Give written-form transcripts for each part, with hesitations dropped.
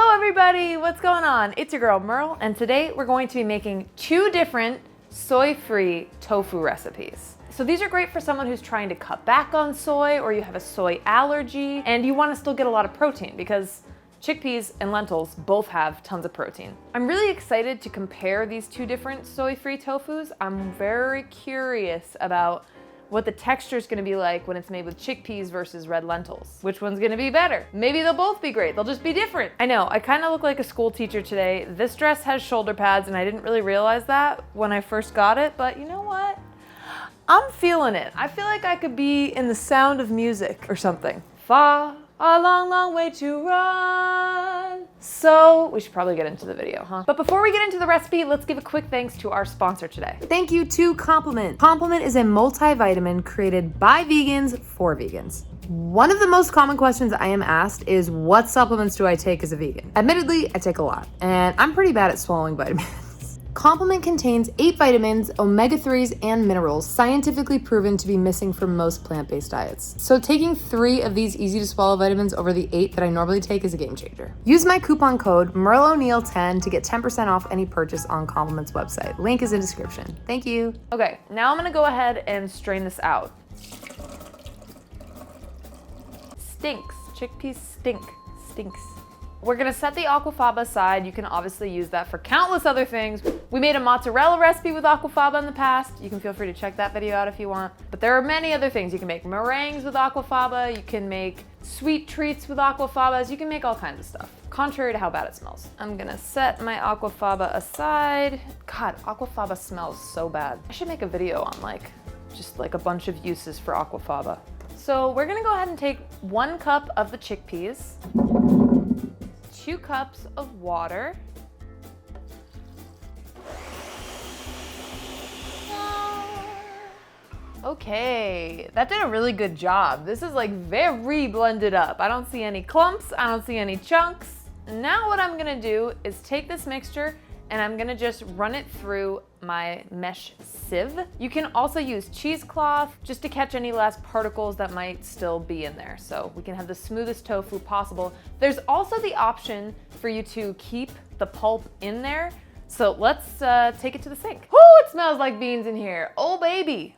Hello everybody, what's going on? It's your girl Merle, and today we're going to be making 2 different soy-free tofu recipes. So these are great for someone who's trying to cut back on soy, or you have a soy allergy, and you want to still get a lot of protein because chickpeas and lentils both have tons of protein. I'm really excited to compare these 2 different soy-free tofus. I'm very curious about what the texture is gonna be like when it's made with chickpeas versus red lentils. Which one's gonna be better? Maybe they'll both be great, they'll just be different. I know, I kinda look like a school teacher today. This dress has shoulder pads and I didn't really realize that when I first got it, but you know what? I'm feeling it. I feel like I could be in The Sound of Music or something. Far, a long, long way to run. So we should probably get into the video, huh? But before we get into the recipe, let's give a quick thanks to our sponsor today. Thank you to Complement. Complement is a multivitamin created by vegans for vegans. One of the most common questions I am asked is, what supplements do I take as a vegan? Admittedly, I take a lot, and I'm pretty bad at swallowing vitamins. Complement contains 8 vitamins, omega-3s, and minerals scientifically proven to be missing from most plant-based diets. So taking 3 of these easy-to-swallow vitamins over the 8 that I normally take is a game changer. Use my coupon code MERLO'Neil10 to get 10% off any purchase on Complement's website. Link is in description. Thank you. Okay, now I'm gonna go ahead and strain this out. Stinks. Chickpeas stinks. We're gonna set the aquafaba aside. You can obviously use that for countless other things. We made a mozzarella recipe with aquafaba in the past. You can feel free to check that video out if you want. But there are many other things. You can make meringues with aquafaba. You can make sweet treats with aquafabas. You can make all kinds of stuff, contrary to how bad it smells. I'm gonna set my aquafaba aside. God, aquafaba smells so bad. I should make a video on just a bunch of uses for aquafaba. So we're gonna go ahead and take 1 cup of the chickpeas, 2 cups of water, okay, that did a really good job. This is very blended up. I don't see any clumps, I don't see any chunks. Now what I'm gonna do is take this mixture and I'm gonna just run it through my mesh sieve. You can also use cheesecloth just to catch any last particles that might still be in there, so we can have the smoothest tofu possible. There's also the option for you to keep the pulp in there, so let's take it to the sink. Oh, it smells like beans in here, oh baby.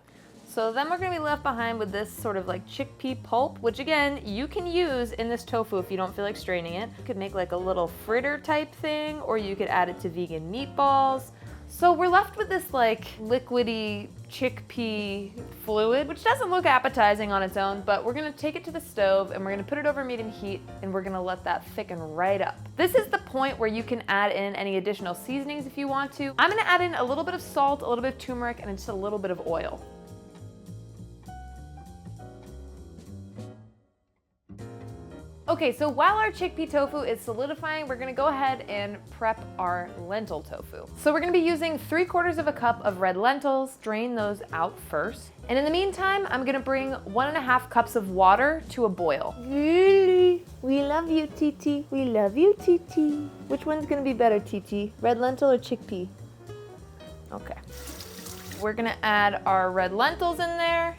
So then we're gonna be left behind with this sort of chickpea pulp, which again, you can use in this tofu if you don't feel like straining it. You could make a little fritter type thing, or you could add it to vegan meatballs. So we're left with this liquidy chickpea fluid, which doesn't look appetizing on its own, but we're gonna take it to the stove and we're gonna put it over medium heat and we're gonna let that thicken right up. This is the point where you can add in any additional seasonings if you want to. I'm gonna add in a little bit of salt, a little bit of turmeric, and just a little bit of oil. Okay, so while our chickpea tofu is solidifying, we're gonna go ahead and prep our lentil tofu. So we're gonna be using 3/4 cup of red lentils, drain those out first. And in the meantime, I'm gonna bring 1.5 cups of water to a boil. Really? We love you, Titi. We love you, Titi. Which one's gonna be better, Titi? Red lentil or chickpea? Okay. We're gonna add our red lentils in there.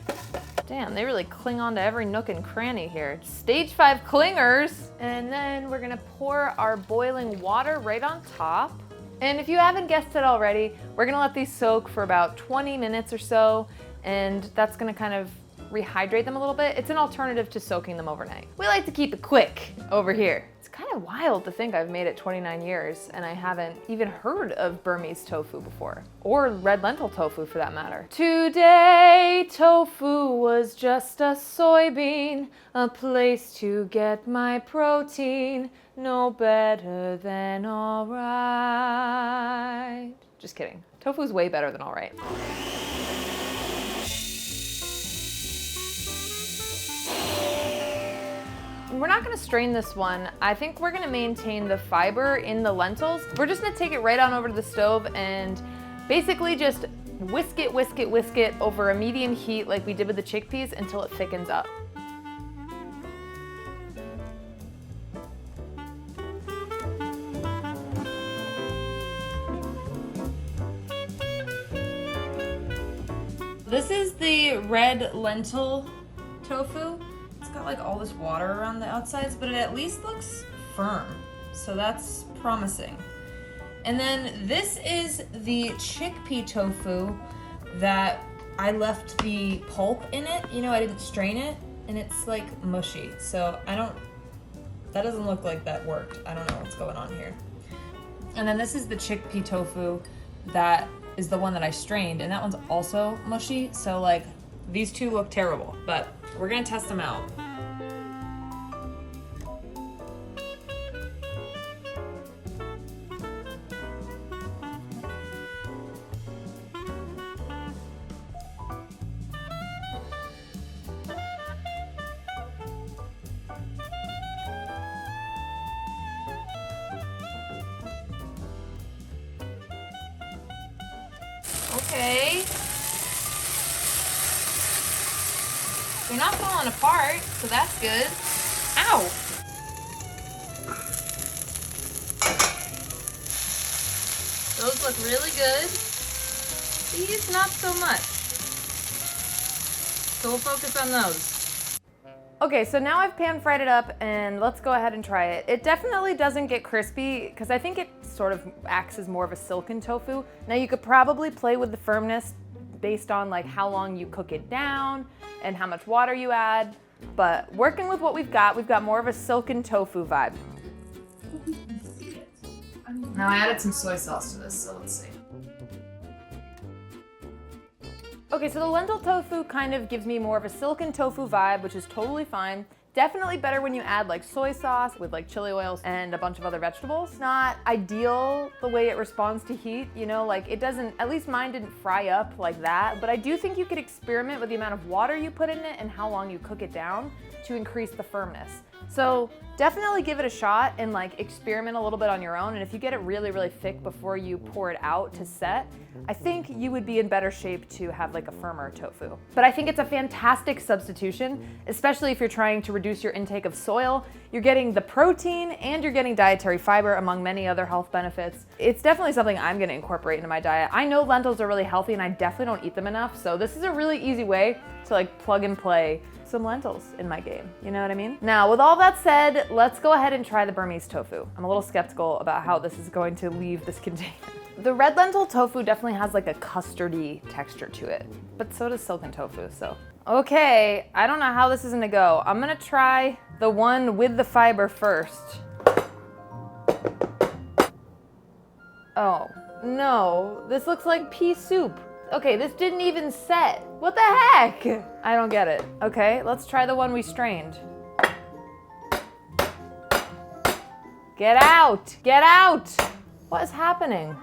Damn, they really cling on to every nook and cranny here. Stage 5 clingers. And then we're gonna pour our boiling water right on top. And if you haven't guessed it already, we're gonna let these soak for about 20 minutes or so, and that's gonna kind of rehydrate them a little bit. It's an alternative to soaking them overnight. We like to keep it quick over here. It's kind of wild to think I've made it 29 years and I haven't even heard of Burmese tofu before, or red lentil tofu for that matter. Today, tofu was just a soybean, a place to get my protein, no better than all right. Just kidding. Tofu's way better than all right. We're not gonna strain this one. I think we're gonna maintain the fiber in the lentils. We're just gonna take it right on over to the stove and basically just whisk it over a medium heat like we did with the chickpeas until it thickens up. This is the red lentil tofu. It's got all this water around the outsides, but it at least looks firm. So that's promising. And then this is the chickpea tofu that I left the pulp in it. You know, I didn't strain it, and it's like mushy. So that doesn't look like that worked. I don't know what's going on here. And then this is the chickpea tofu that is the one that I strained, and that one's also mushy. So like, these two look terrible, but we're gonna test them out. Okay. They're not falling apart, so that's good. Ow! Those look really good. These, not so much. So we'll focus on those. Okay, so now I've pan fried it up, and let's go ahead and try it. It definitely doesn't get crispy because I think it sort of acts as more of a silken tofu. Now you could probably play with the firmness based on like how long you cook it down and how much water you add, but working with what we've got more of a silken tofu vibe. Now I added some soy sauce to this, so let's see. Okay, so the lentil tofu kind of gives me more of a silken tofu vibe, which is totally fine. Definitely better when you add like soy sauce with like chili oils and a bunch of other vegetables. Not ideal the way it responds to heat, you know, like it doesn't, at least mine didn't fry up like that, but I do think you could experiment with the amount of water you put in it and how long you cook it down to increase the firmness. So definitely give it a shot and like experiment a little bit on your own. And if you get it really, really thick before you pour it out to set, I think you would be in better shape to have like a firmer tofu. But I think it's a fantastic substitution, especially if you're trying to reduce your intake of soil. You're getting the protein and you're getting dietary fiber among many other health benefits. It's definitely something I'm gonna incorporate into my diet. I know lentils are really healthy and I definitely don't eat them enough. So this is a really easy way to like plug and play some lentils in my game, you know what I mean? Now, with all that said, let's go ahead and try the Burmese tofu. I'm a little skeptical about how this is going to leave this container. The red lentil tofu definitely has like a custardy texture to it, but so does silken tofu, so. Okay, I don't know how this is gonna go. I'm gonna try the one with the fiber first. Oh, no, this looks like pea soup. Okay, this didn't even set. What the heck? I don't get it. Okay, let's try the one we strained. Get out! Get out! What is happening?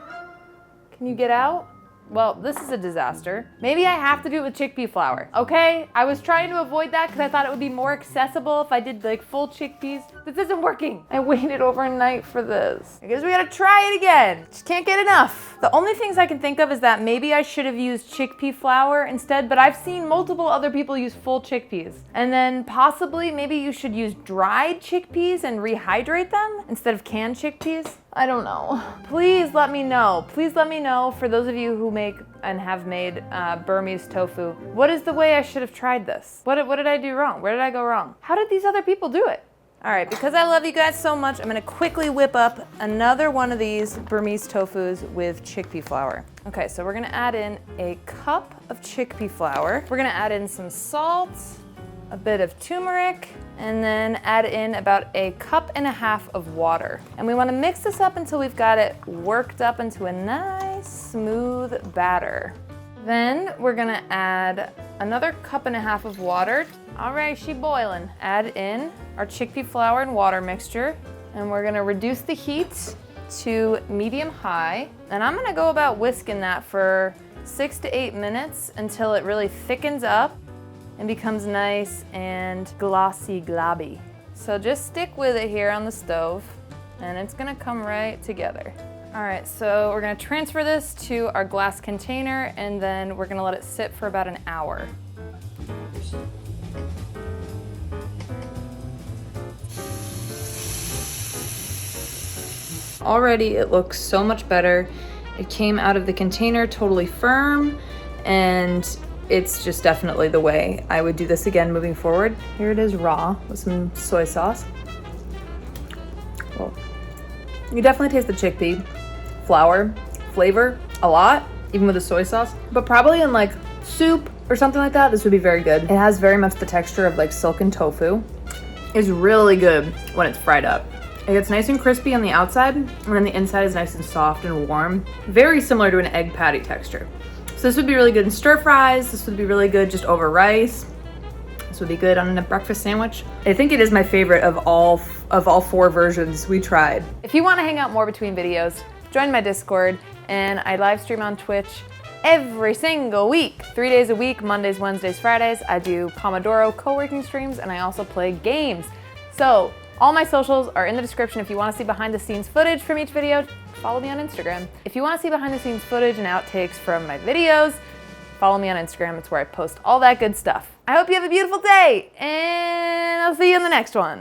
Can you get out? Well, this is a disaster. Maybe I have to do it with chickpea flour. Okay, I was trying to avoid that because I thought it would be more accessible if I did like full chickpeas. This isn't working. I waited overnight for this. I guess we gotta try it again. Just can't get enough. The only things I can think of is that maybe I should have used chickpea flour instead, but I've seen multiple other people use full chickpeas. And then possibly maybe you should use dried chickpeas and rehydrate them instead of canned chickpeas. I don't know. Please let me know. Please let me know, for those of you who make and have made Burmese tofu, what is the way I should have tried this? What did I do wrong? Where did I go wrong? How did these other people do it? All right, because I love you guys so much, I'm gonna quickly whip up another one of these Burmese tofus with chickpea flour. Okay, so we're gonna add in a cup of chickpea flour. We're gonna add in some salt, a bit of turmeric, and then add in about 1.5 cups of water. And we wanna mix this up until we've got it worked up into a nice smooth batter. Then we're gonna add another 1.5 cups of water. All right, she boiling. Add in our chickpea flour and water mixture, and we're gonna reduce the heat to medium-high. And I'm gonna go about whisking that for 6 to 8 minutes until it really thickens up and becomes nice and glossy globby. So just stick with it here on the stove and it's gonna come right together. All right, so we're gonna transfer this to our glass container and then we're gonna let it sit for about an hour. Already it looks so much better. It came out of the container totally firm, and it's just definitely the way I would do this again moving forward. Here it is raw with some soy sauce. Well, You definitely taste the chickpea flour flavor a lot, even with the soy sauce, but probably in like soup or something like that, this would be very good. It has very much the texture of like silken tofu. It's really good when it's fried up. It gets nice and crispy on the outside, and then the inside is nice and soft and warm. Very similar to an egg patty texture. So this would be really good in stir fries. This would be really good just over rice. This would be good on a breakfast sandwich. I think it is my favorite of all 4 versions we tried. If you want to hang out more between videos, join my Discord, and I live stream on Twitch every single week, 3 days a week, Mondays, Wednesdays, Fridays. I do Pomodoro co-working streams, and I also play games. So all my socials are in the description. If you want to see behind the scenes footage from each video, follow me on Instagram. If you want to see behind the scenes footage and outtakes from my videos, follow me on Instagram. It's where I post all that good stuff. I hope you have a beautiful day, and I'll see you in the next one.